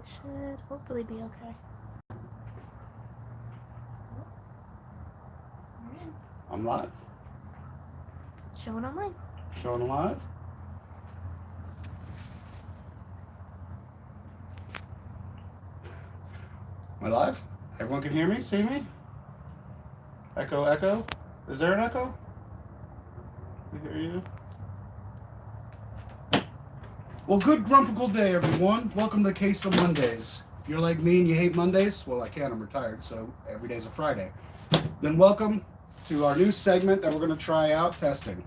should hopefully be okay. Alright. I'm live. Showing online. Showing live. Am I live? Everyone can hear me, see me? Echo, echo. Is there an echo? We hear you. Well, good grumpical day, everyone. Welcome to Case of Mondays. If you're like me and you hate Mondays, well, I can't. I'm retired, so every day's a Friday. Then welcome to our new segment that we're going to try out, testing.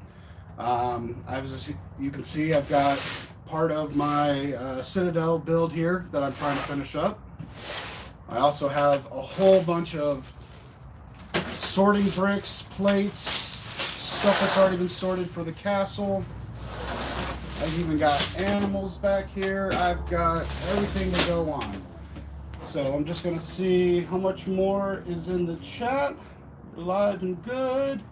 As you can see, I've got part of my Citadel build here that I'm trying to finish up. I also have a whole bunch of sorting bricks, plates, stuff that's already been sorted for the castle. I've even got animals back here. I've got everything to go on. So I'm just going to see how much more is in the chat. We're live and good.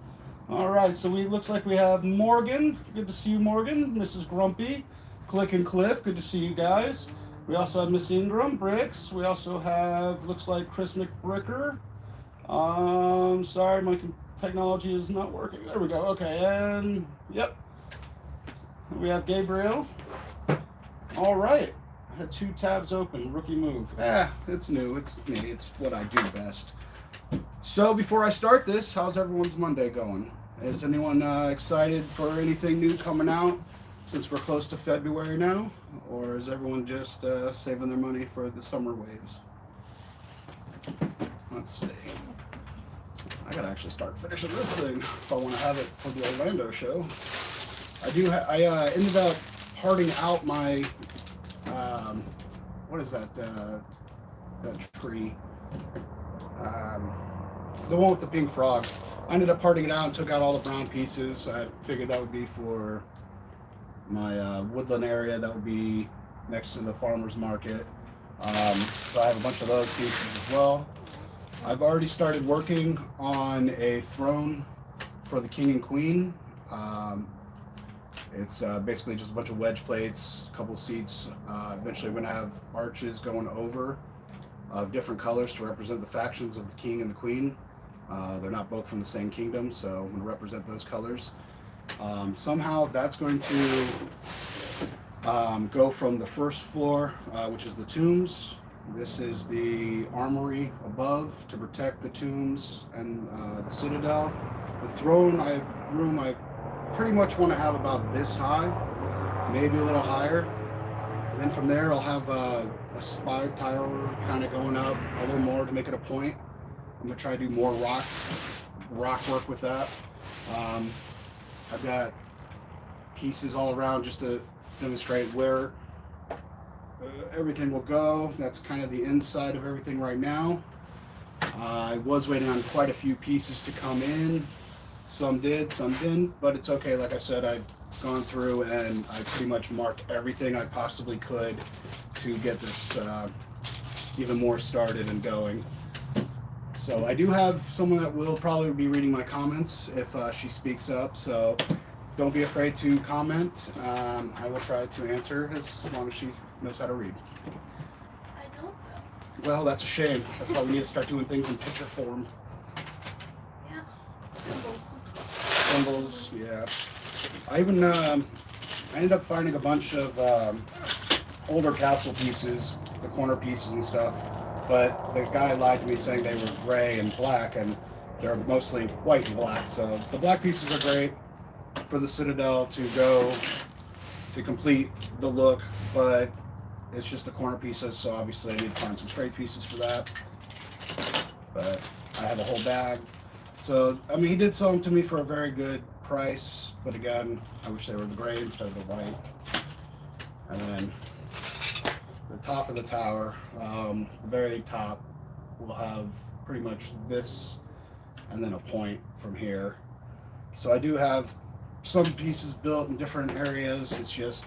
All right, so looks like we have Morgan. Good to see you, Morgan. Mrs. Grumpy, Click and Cliff. Good to see you guys. We also have Miss Ingram, Bricks. We also have, looks like Chris McBricker. Sorry, my technology is not working. There we go. Okay, and yep. We have Gabriel. All right. I had 2 tabs open. Rookie move. It's new. It's me. It's what I do best. So before I start this, how's everyone's Monday going? Is anyone excited for anything new coming out since we're close to February now? Or is everyone just saving their money for the summer waves? Let's see. I gotta actually start finishing this thing if I want to have it for the Orlando show. I ended up parting out my, what is that, that tree? The one with the pink frogs. I ended up parting it out and took out all the brown pieces. I figured that would be for my woodland area that would be next to the farmer's market. So I have a bunch of those pieces as well. I've already started working on a throne for the king and queen. It's basically just a bunch of wedge plates, a couple seats. Eventually we're going to have arches going over of different colors to represent the factions of the king and the queen. They're not both from the same kingdom, so I'm going to represent those colors. Somehow that's going to go from the first floor, which is the tombs. This is the armory above to protect the tombs and the citadel. The throne room I pretty much want to have about this high, maybe a little higher. And then from there I'll have a spire tower kind of going up a little more to make it a point. I'm gonna try to do more rock work with that. I've got pieces all around just to demonstrate where everything will go. That's kind of the inside of everything right now. I was waiting on quite a few pieces to come in. Some did, some didn't, but it's okay. Like I said, I've gone through and I pretty much marked everything I possibly could to get this even more started and going. So I do have someone that will probably be reading my comments if she speaks up, so don't be afraid to comment. I will try to answer as long as she knows how to read. I don't though. Well, that's a shame. That's why we need to start doing things in picture form. Yeah. Symbols. Symbols, yeah. I even I ended up finding a bunch of older castle pieces, the corner pieces and stuff, but the guy lied to me saying they were gray and black, and they're mostly white and black. So the black pieces are great for the citadel to go to complete the look, but it's just the corner pieces, so obviously I need to find some straight pieces for that. But I have a whole bag. So, I mean, he did sell them to me for a very good price, but again, I wish they were the gray instead of the white. And then the top of the tower, the very top, will have pretty much this and then a point from here. So I do have some pieces built in different areas. It's just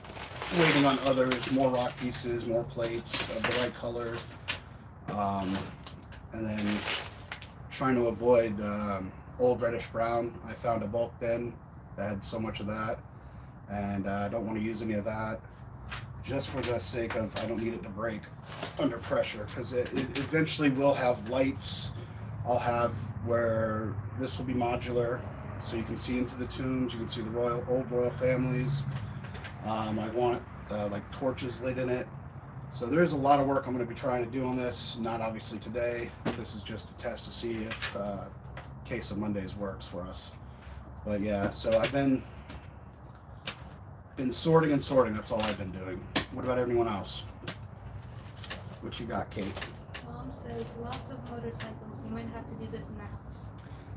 waiting on others, more rock pieces, more plates of the right color. And then trying to avoid old reddish brown. I found a bulk bin that had so much of that, and I don't want to use any of that. just for the sake of I don't need it to break under pressure, because it eventually will have lights. I'll have where this will be modular, so you can see into the tombs, you can see the old royal families. I want like torches lit in it. So there's a lot of work I'm going to be trying to do on this. Not obviously today. This is just a test to see if Case of Mondays works for us. But yeah, so I've been sorting and sorting. That's all I've been doing. What about everyone else? What you got, Kate? Mom says lots of motorcycles. You might have to do this in the house.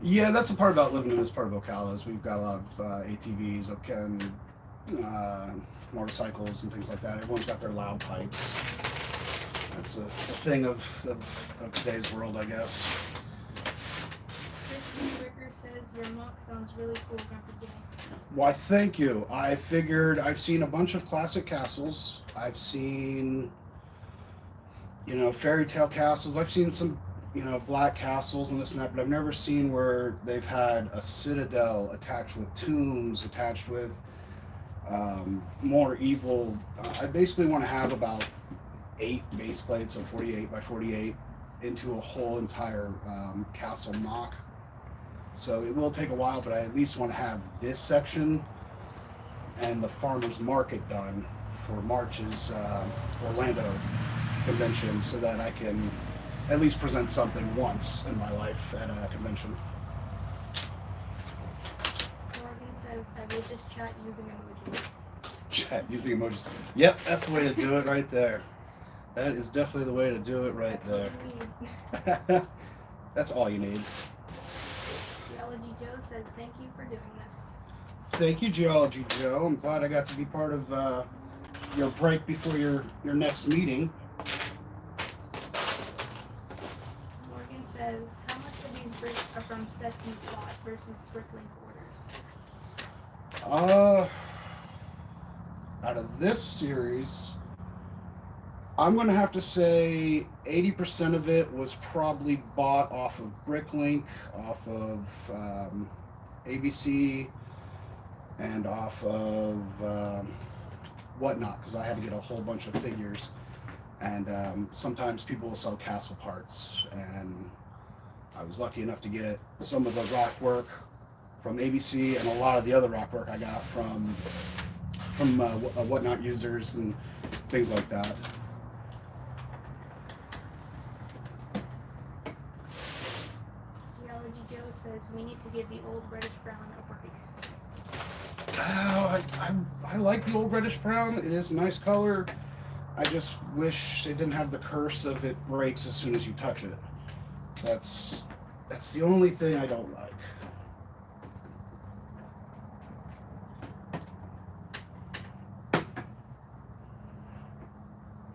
Yeah, that's the part about living in this part of Ocala is we've got a lot of ATVs, and motorcycles and things like that. Everyone's got their loud pipes. That's a thing of today's world, I guess. Kristen Ricker says your mock sounds really cool, Grandpa Jay. Why, thank you. I figured I've seen a bunch of classic castles. I've seen, fairy tale castles. I've seen some, black castles and this and that, but I've never seen where they've had a citadel attached with tombs, attached with more evil. I basically want to have about 8 base plates of 48 by 48 into a whole entire castle mock. So it will take a while, but I at least want to have this section and the farmers market done for March's Orlando convention, so that I can at least present something once in my life at a convention. Morgan says I will just chat using emojis. Chat using emojis. Yep, that's the way to do it right there. That is definitely the way to do it right That's there. what you need. That's all you need. Geology Joe says thank you for doing this. Thank you, Geology Joe. I'm glad I got to be part of your break before your next meeting. Morgan says how much of these bricks are from sets you bought versus Bricklink orders? Out of this series, I'm going to have to say 80% of it was probably bought off of Bricklink, off of ABC, and off of Whatnot, because I had to get a whole bunch of figures. And sometimes people will sell castle parts, and I was lucky enough to get some of the rock work from ABC, and a lot of the other rock work I got from Whatnot users and things like that. Geology Joe says we need to give the old reddish brown a break. Oh, I like the old reddish brown. It is a nice color. I just wish it didn't have the curse of it breaks as soon as you touch it. That's the only thing I don't like.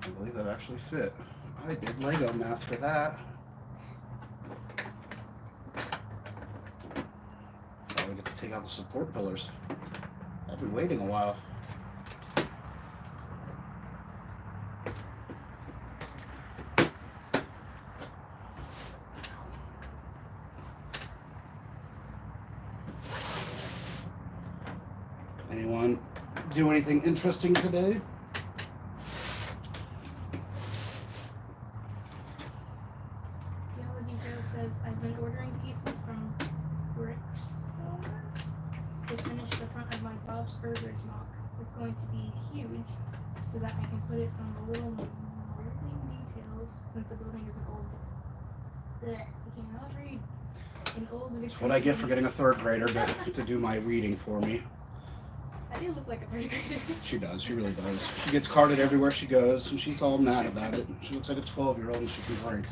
I believe that actually fit. I did Lego math for that. Finally get to take out the support pillars. I've been waiting a while. Anyone do anything interesting today? Geology Joe says I've been ordering pieces from Bricks. They finished the front of my Bob's Burgers mock. It's going to be huge, so that I can put it on the little molding details, since the building is an old. I cannot read. An old Victorian. That's what I get for getting a third grader to do my reading for me. I do look like a third grader. She does. She really does. She gets carded everywhere she goes, and she's all mad about it. She looks like a 12-year-old, and she can drink.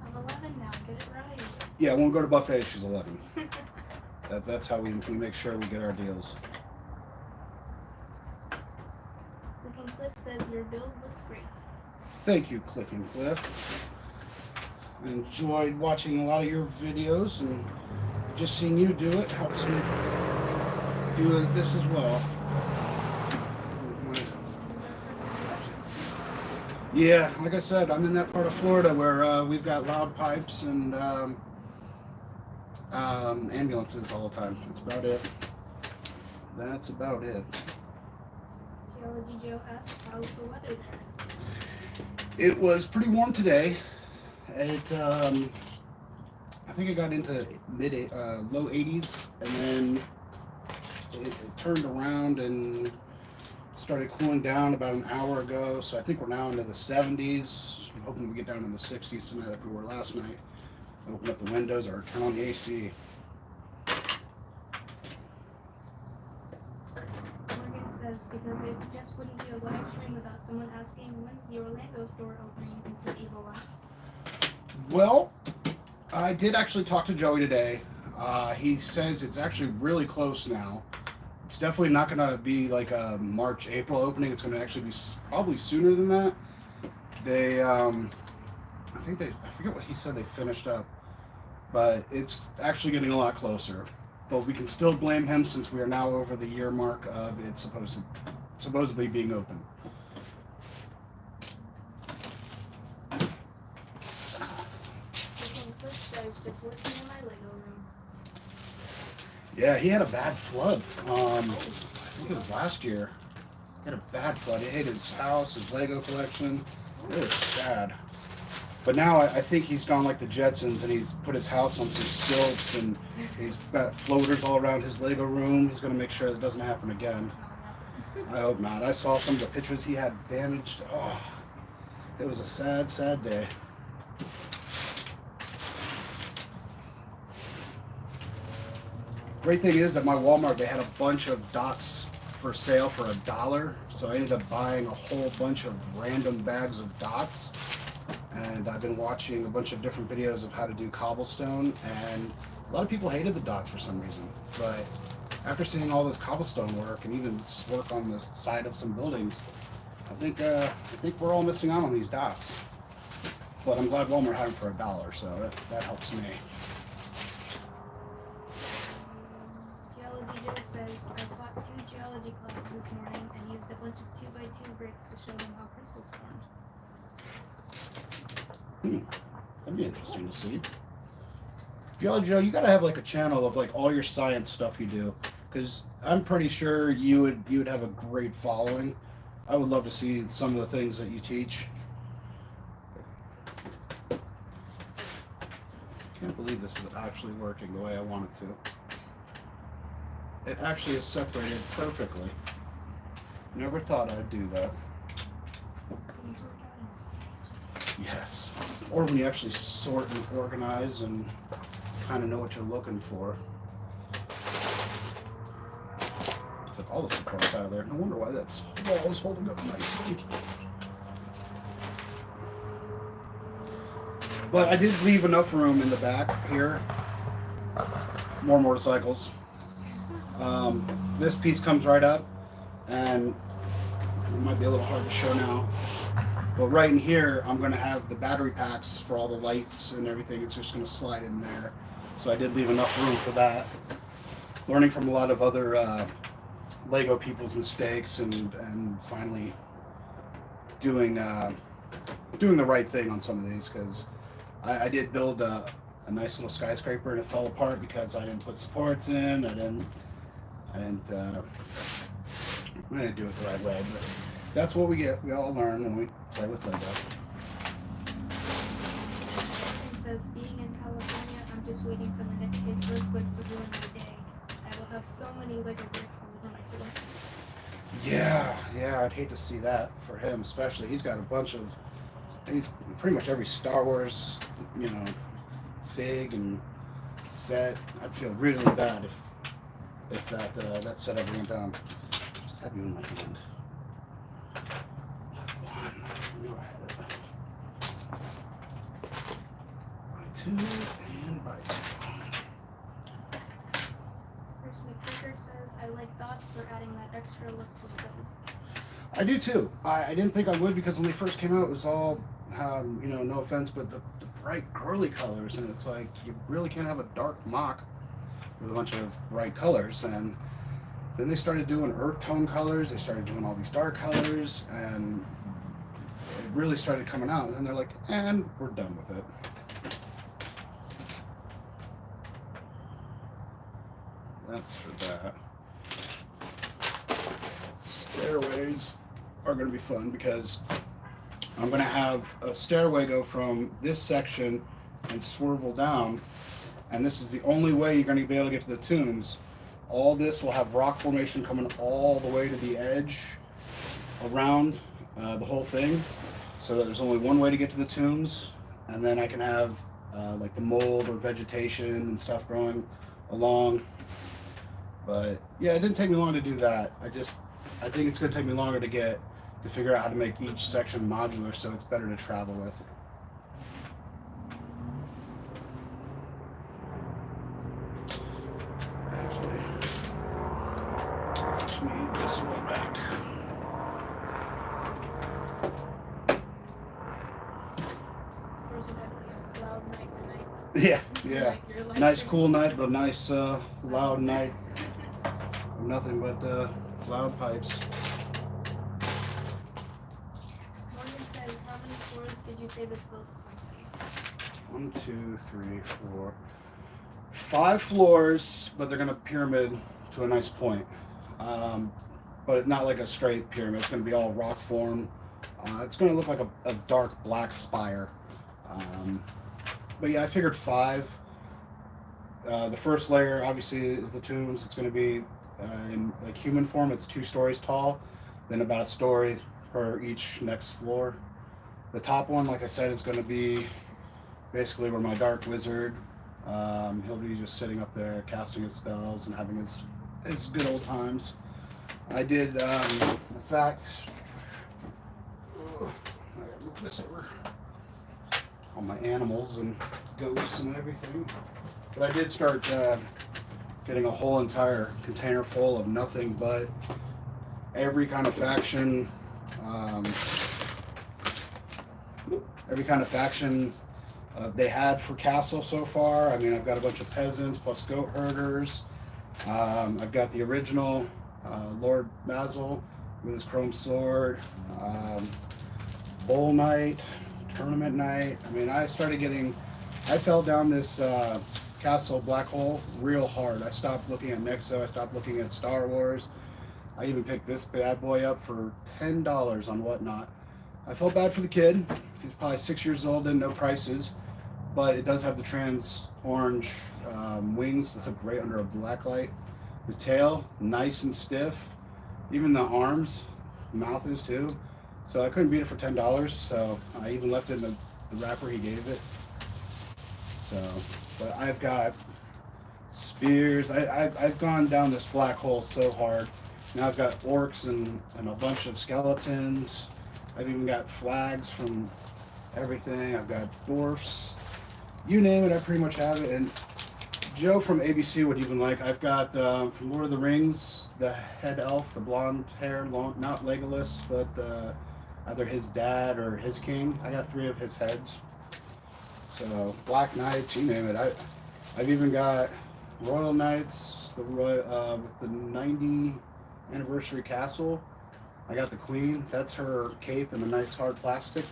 I'm 11 now. Get it right. Yeah, when we go to buffets, she's 11. That's how we make sure we get our deals. Clicking Cliff says your build looks great. Thank you, Clicking Cliff. I enjoyed watching a lot of your videos, and just seeing you do it helps me do this as well. Yeah, like I said, I'm in that part of Florida where we've got loud pipes and ambulances all the time. That's about it. Geology Joe asks, how's the weather there? It was pretty warm today. I think it got into low 80s, and then it turned around and started cooling down about an hour ago. So I think we're now into the 70s. I'm hoping we get down in the 60s tonight, like we were last night. Open up the windows or turn on the AC. Morgan says, because it just wouldn't be a live stream without someone asking, when's the Orlando store opening? And said evil laugh. Well, I did actually talk to Joey today. He says it's actually really close now. It's definitely not going to be like a March, April opening. It's going to actually be probably sooner than that. They, I forget what he said they finished up, but it's actually getting a lot closer. But we can still blame him since we are now over the year mark of it supposedly being open. Chris says, just working in my Lego room. Yeah, he had a bad flood. I think it was last year. He had a bad flood. It hit his house, his Lego collection. It was sad. But now I think he's gone like the Jetsons, and he's put his house on some stilts, and he's got floaters all around his Lego room. He's going to make sure that doesn't happen again. I hope not. I saw some of the pictures he had damaged. Oh, it was a sad, sad day. Great thing is at my Walmart they had a bunch of dots for sale for $1, so I ended up buying a whole bunch of random bags of dots, and I've been watching a bunch of different videos of how to do cobblestone, and a lot of people hated the dots for some reason, but after seeing all this cobblestone work and even work on the side of some buildings, I think we're all missing out on these dots. But I'm glad Walmart had them for $1, so that helps me. Geology Joe says, I taught 2 geology classes this morning and used a bunch of 2x2 bricks to show them how crystals formed. That'd be interesting to see. Geology Joe, you gotta have like a channel of like all your science stuff you do, because I'm pretty sure you would have a great following. I would love to see some of the things that you teach. Can't believe this is actually working the way I want it to. It actually is separated perfectly. Never thought I'd do that. Things work out in mysterious ways. Yes. Or when you actually sort and organize and kind of know what you're looking for. Took all the supports out of there. No wonder why that wall is holding up nicely. But I did leave enough room in the back here. More motorcycles. This piece comes right up, and it might be a little hard to show now. But right in here, I'm going to have the battery packs for all the lights and everything. It's just going to slide in there. So I did leave enough room for that. Learning from a lot of other Lego people's mistakes, and finally doing the right thing on some of these, because I did build a nice little skyscraper and it fell apart because I didn't put supports in. I didn't do it the right way, but that's what we get. We all learn when we play with Lego. It says, being in California, I'm just waiting for the next big earthquake to ruin my day. I will have so many Lego bricks all over my floor. Yeah, I'd hate to see that for him, especially. He's pretty much every Star Wars, fig and set. I'd feel really bad if that set ever went down. Just have you in my hand. One. I knew I had it. By 2 and by 2. Chris McVicker says, I like dots for adding that extra look to the build. I do too. I didn't think I would, because when they first came out, it was all, no offense, but the bright girly colors, and it's like you really can't have a dark mock with a bunch of bright colors. And then they started doing earth tone colors. They started doing all these dark colors, and it really started coming out. And then they're like, and we're done with it. That's for that. stairways are going to be fun because I'm going to have a stairway go from this section and swivel down, and this is the only way you're going to be able to get to the tombs. All this will have rock formation coming all the way to the edge around the whole thing, so that there's only one way to get to the tombs, and then I can have like the mold or vegetation and stuff growing along. But yeah, it didn't take me long to do that. I think it's going to take me longer to figure out how to make each section modular so it's better to travel with. Actually, let's need this one back. There's definitely a loud night tonight. Yeah. Like your life Nice stream. cool night, but a nice loud night. Nothing but loud pipes. Morgan says, how many floors did you say this build is going to be? 1, 2, 3, 4, 5 floors, but they're gonna pyramid to a nice point. But not like a straight pyramid. It's gonna be all rock form. It's gonna look like a dark black spire. But yeah, I figured 5. The first layer obviously is the tombs. It's gonna be in like human form. It's 2 stories tall, then about a story per each next floor. The top one, like I said, is gonna be basically where my dark wizard, he'll be just sitting up there casting his spells and having his good old times. I did, in fact, I gotta move this over, all my animals and goats and everything. But I did start getting a whole entire container full of nothing but every kind of faction, they had for castle so far. I mean, I've got a bunch of peasants plus goat herders. I've got the original Lord Basil with his chrome sword, Bull Knight, Tournament Knight. I mean, I fell down this castle black hole real hard. I stopped looking at Nexo. I stopped looking at Star Wars. I even picked this bad boy up for $10 on Whatnot. I felt bad for the kid. He was probably 6 years old, didn't know prices, but it does have the trans orange wings that hook right under a black light. The tail, nice and stiff. Even the arms, the mouth is too. So I couldn't beat it for $10. So I even left it in the wrapper he gave it. So, but I've got spears. I've gone down this black hole so hard. Now I've got orcs and a bunch of skeletons. I've even got flags from everything. I've got dwarfs. You name it, I pretty much have it. And Joe from ABC would even like, I've got from Lord of the Rings, the head elf, the blonde hair, not Legolas, but either his dad or his king. I got 3 of his heads. So Black Knights, you name it. I've even got Royal Knights, with the 90 anniversary castle. I got the Queen. That's her cape in the nice hard plastic.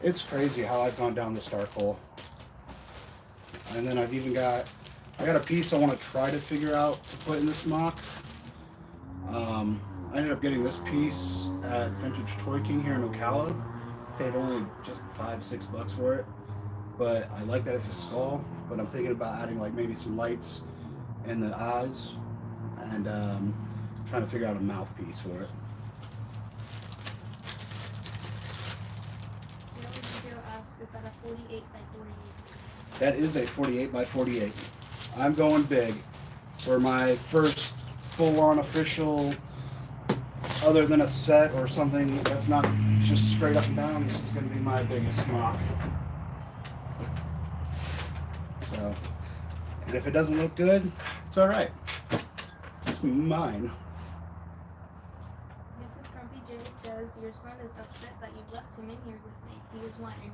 It's crazy how I've gone down this dark hole. And then I got a piece I want to try to figure out to put in this mock. I ended up getting this piece at Vintage Toy King here in Ocala. Paid only just $5-6 for it. But I like that it's a skull. But I'm thinking about adding like maybe some lights in the eyes and trying to figure out a mouthpiece for it. Is that a 48 by 48 piece? That is a 48 by 48. I'm going big for my first full-on official, other than a set or something that's not just straight up and down. This is going to be my biggest mock. So, and if it doesn't look good, it's all right. It's mine. Mrs. Grumpy J says your son is upset that you left him in here with me. He was whining.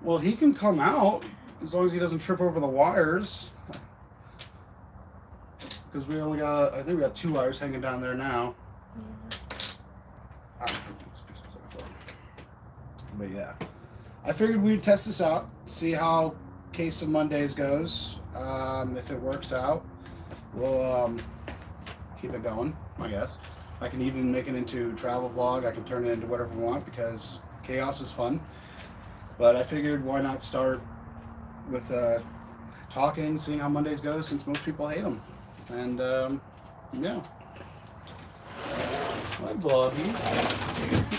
Well, he can come out as long as he doesn't trip over the wires. Because I think we got 2 wires hanging down there now. Yeah. But yeah, I figured we'd test this out, see how Case of Mondays goes. If it works out, we'll keep it going, I guess. I can even make it into travel vlog. I can turn it into whatever I want because chaos is fun. But I figured why not start with talking, seeing how Mondays go since most people hate them. And yeah. Hi, Bobby.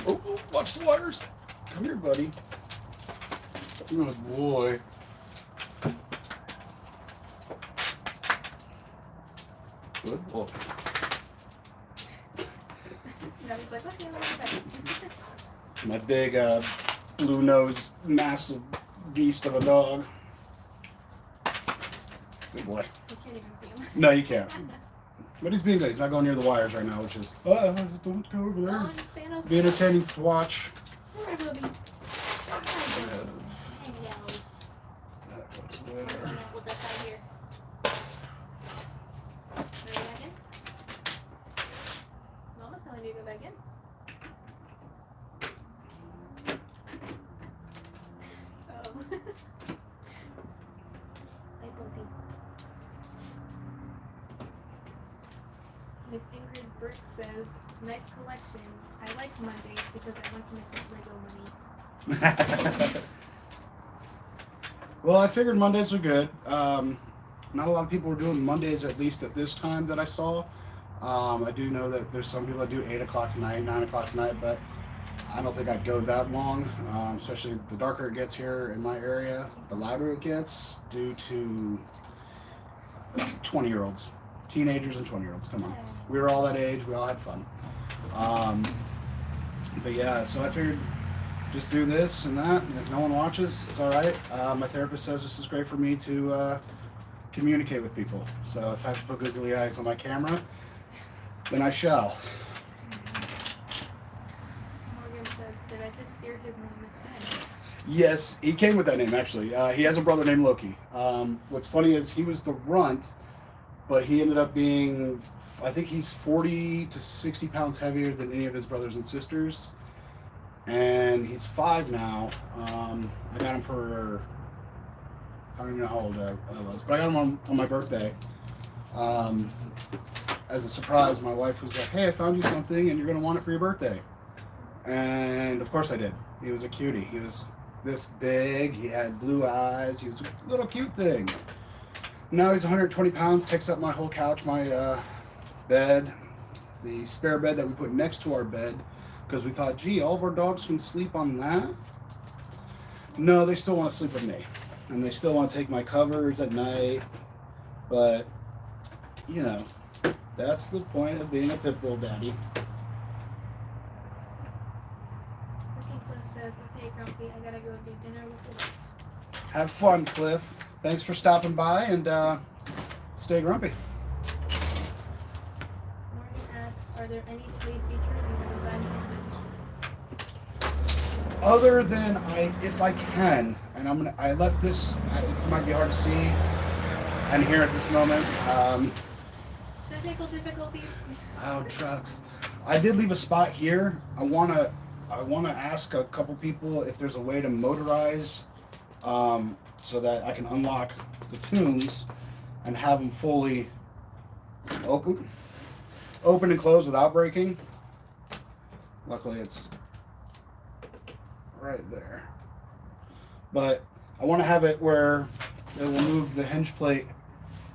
Oh, watch the wires. Come here, buddy. Good boy. Good boy. And I was like, okay, let me back. My big blue-nosed, massive beast of a dog. Good boy. You can't even see him. No, you can't. But he's being good. He's not going near the wires right now, which is, don't go over there. Oh, Thanos. Be entertaining to watch. Where will be? That goes We're there. gonna put that side here. Go back in. Mama's telling me to go back in. Oh. Hi, puppy. Miss Ingrid Burke says, nice collection. I like Mondays because I want to make Lego money. Well, I figured Mondays are good. Not a lot of people were doing Mondays, at least at this time that I saw. I do know that there's some people that do 8 o'clock tonight, 9 o'clock tonight, but I don't think I'd go that long, especially the darker it gets here in my area, the louder it gets due to 20-year-olds, teenagers and 20-year-olds. Come on. We were all that age. We all had fun. But yeah, so I figured just do this and that, and if no one watches, it's all right. My therapist says this is great for me to communicate with people. So if I have to put googly eyes on my camera, then I shall. Morgan says, did I just hear his name is Thanos? Yes, he came with that name actually. He has a brother named Loki. What's funny is he was the runt, but he ended up being, I think he's 40 to 60 pounds heavier than any of his brothers and sisters. And he's 5 now. I got him for, I don't even know how old I was, but I got him on my birthday. As a surprise, my wife was like, hey, I found you something and you're going to want it for your birthday. And of course I did. He was a cutie. He was this big. He had blue eyes. He was a little cute thing. Now he's 120 pounds, takes up my whole couch, my bed, the spare bed that we put next to our bed, because we thought, gee, all of our dogs can sleep on that. No, they still want to sleep with me. And they still want to take my covers at night. But, you know, that's the point of being a pit bull daddy. Cooking Cliff says, okay, Grumpy, I gotta go do dinner with the wife. Have fun, Cliff. Thanks for stopping by, and stay grumpy. Morgan asks, are there any play features you are designing into this month? Other than if I can, and I left this. It might be hard to see and hear at this moment. Technical difficulties. Oh, trucks! I did leave a spot here. I wanna ask a couple people if there's a way to motorize, so that I can unlock the tunes and have them fully open and close without breaking. Luckily, it's right there. But I want to have it where it will move the hinge plate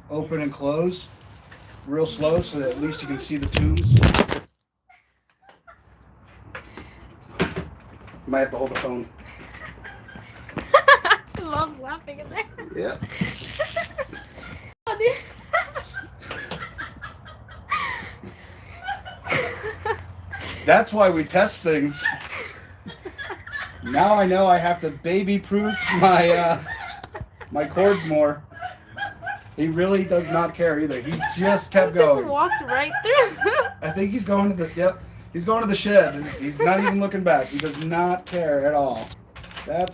open and close real slow so that at least you can see the tunes. You might have to hold the phone. Mom's laughing in there. Yeah. Oh, dude. That's why we test things. Now I know I have to baby-proof my my cords more. He really does not care either. He just kept Just going. walked right through. I think he's going to the he's going to the shed. And he's not even looking back. He does not care at all. That's